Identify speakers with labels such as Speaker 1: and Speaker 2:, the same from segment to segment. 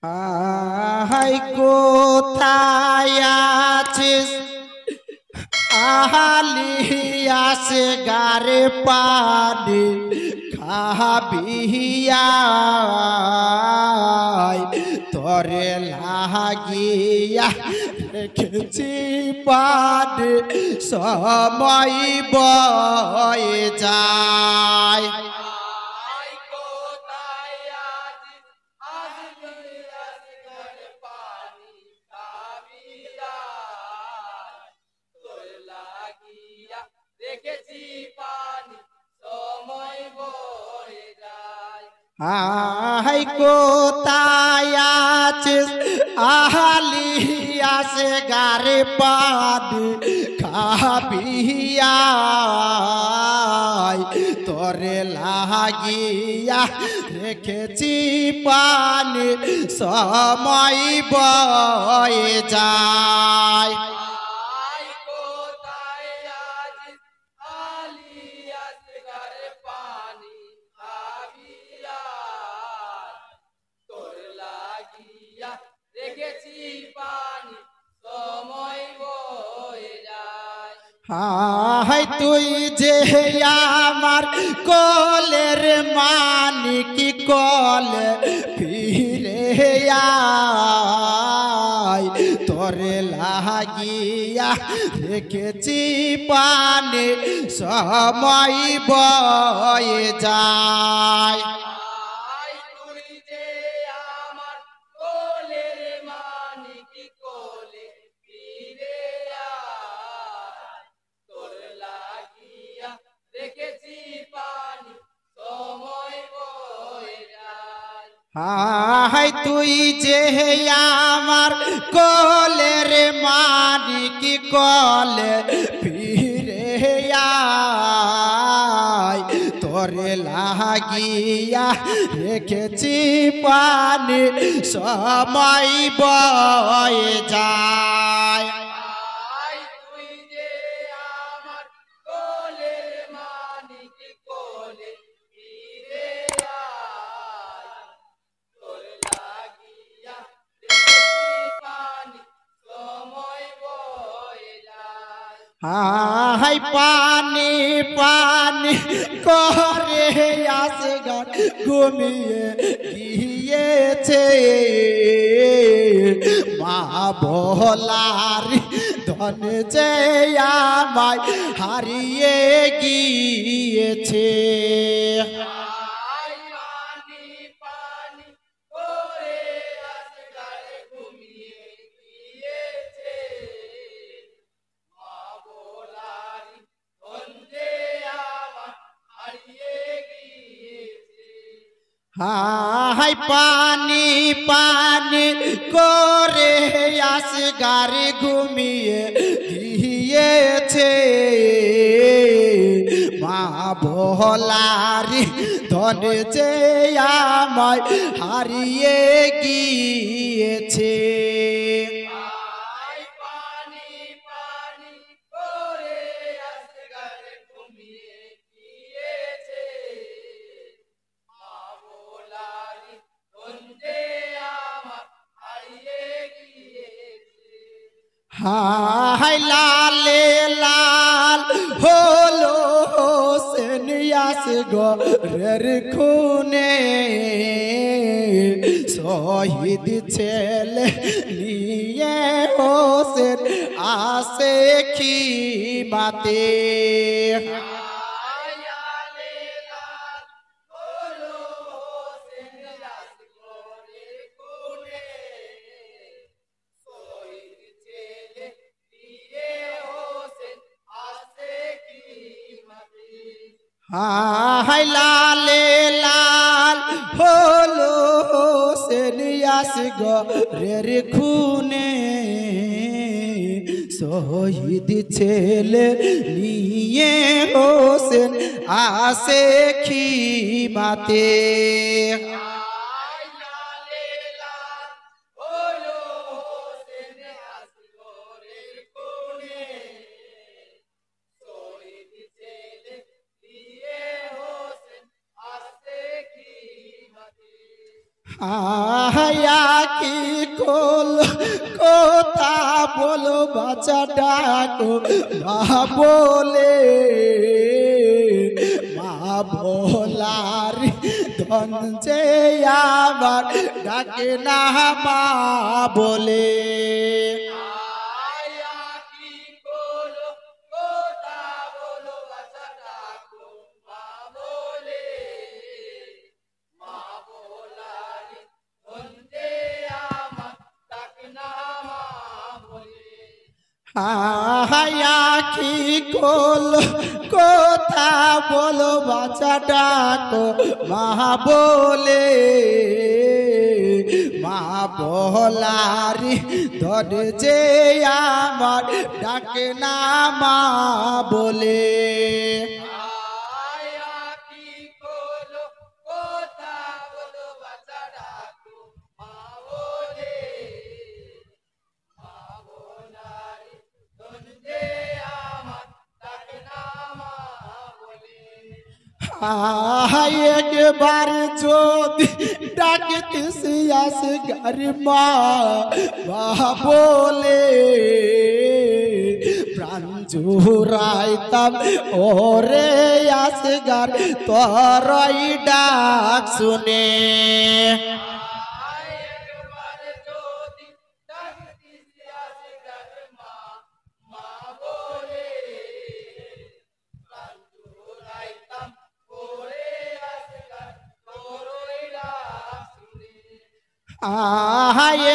Speaker 1: আহাই কোথায় আছিস আহালি আসে গারে পানি খাবিয়ায় তরে লাগিয়া রেখেছি পানি সময় বয়ে যায়। আহাই কোথায় আছিস আহালি আসে গারে পানি খাবিয়ায় তরে লাগিয়া রেখেছি পানি সময় বয়ে যায়। হাই তুই যে আমার কলের মানিক কলে ফিরে আয় তোরে লাগিয়া রেখেছি পানি সময় বয়ে যায়। হাই তুই যে আমার কলের মানিক কলে ফিরে আয় তোরে লাগিয়া রেখেছি পানি সময় বয়ে যায়। হাই পানি পানি করে আসে গান ঘুমিয়ে গিয়েছে মা ভোলার ধন যে আমায় হারিয়ে গিয়েছে। হাই পানি পানি করে আসে গারে ঘুমিয়ে গিয়েছে মা ভোলারি ধন যে আমায় হারিয়ে গিয়েছে। হাই লালে লাল হলো সেনিয়াস গরের খুনে শহীদ ছেলে নিয়ে হোসেন আসে খিমাতে। হাই লালে লাল হলো সেনিয়াস গরের খুনে শহীদ ছেলে নিয়ে হোসেন আসে খিমাতে। আয়া কি কল কথা বলো বাচ্চা ডাকো মা বলে মা ভোলার ধন যে আমার ডাকে না মা বলে আয়া কি কল কথা বলো বাচ্চা ডাকো মা বলে মা বলারি ধরে যে আমার ডাকে না মা বলে একবার যদি ডাকতিস আসগার মা বলে প্রাণ জুড়াইতাম ওরে আসগার তোরই ডাক শুনে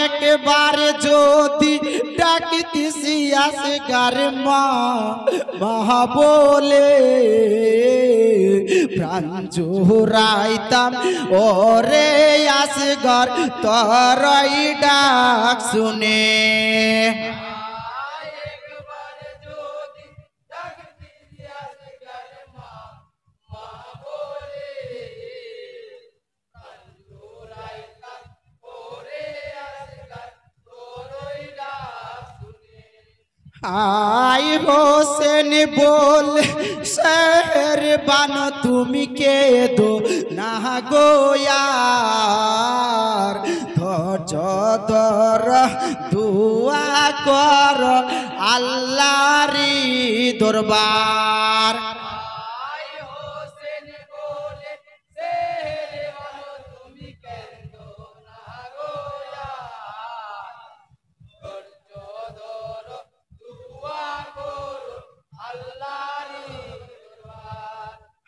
Speaker 1: একবার যদি ডাকতিস আসগার মা বলে প্রাণ জুড়াইতাম ওরে আসগার তোরই ডাক শুনে आई হোসেন बोल शहर बानो তুমি কে দো না গো यार ধৈর্য ধর দুয়া কর আল্লাহরি দরবার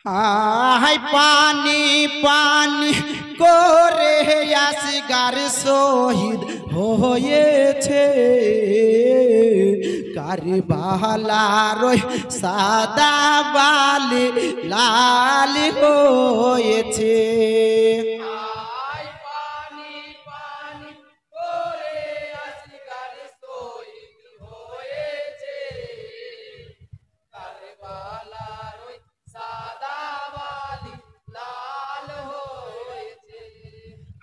Speaker 1: हाय पानी पानी करे আসগার শহীদ হয়েছে কারবালার সাদা বালি লাল হয়েছে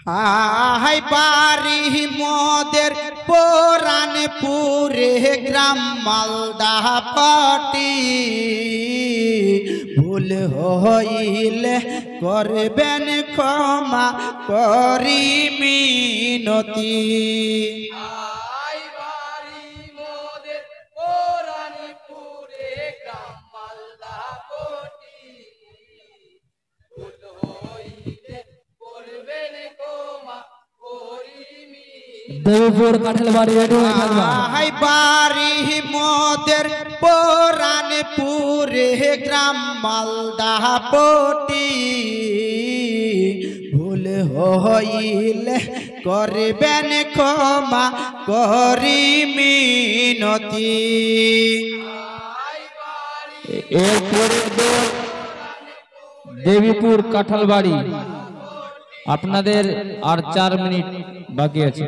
Speaker 1: हाय बारी मोदेर पुरानपुरे ग्राम मालदा पाटी भूल हইলে করবেন ক্ষমা করি মিনতি
Speaker 2: देवीपुर काठलबाड़ी
Speaker 1: हाय बारी मोदेर पुरानपुरे ग्राम मालदा पटी भूल হইলে করবেন ক্ষমা করি মিনতি
Speaker 2: এরপরে দেবীপুর কাঠলবাড়ি আপনাদের আর 4 মিনিট বাকি আছে।